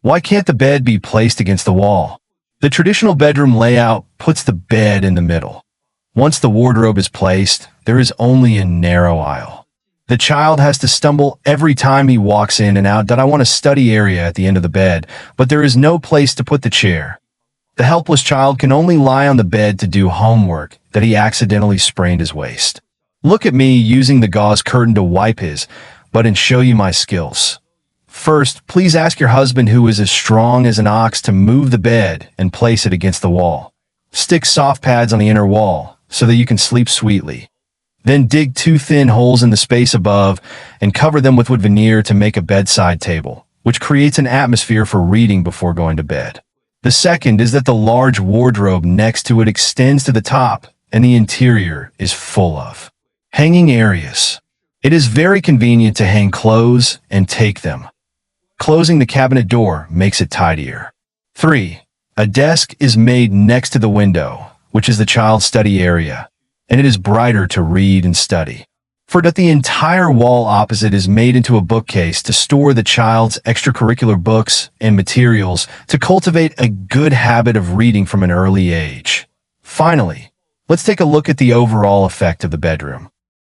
Why can't the bed be placed against the wall? The traditional bedroom layout puts the bed in the middle. Once the wardrobe is placed, there is only a narrow aisle. The child has to stumble every time he walks in and out. I want a study area at the end of the bed, but there is no place to put the chair. The helpless child can only lie on the bed to do homework that he accidentally sprained his waist. Look at me using the gauze curtain to wipe his butt and show you my skills. First, please ask your husband, who is as strong as an ox, to move the bed and place it against the wall. Stick soft pads on the inner wall so that you can sleep sweetly. Then dig 2 thin holes in the space above and cover them with wood veneer to make a bedside table, which creates an atmosphere for reading before going to bed. The second is that the large wardrobe next to it extends to the top, and the interior is full of hanging areas. It is very convenient to hang clothes and take them. Closing the cabinet door makes it tidier. 3. A desk is made next to the window, which is the child's study area, and it is brighter to read and study. For that, the entire wall opposite is made into a bookcase to store the child's extracurricular books and materials to cultivate a good habit of reading from an early age. Finally, let's take a look at the overall effect of the bedroom.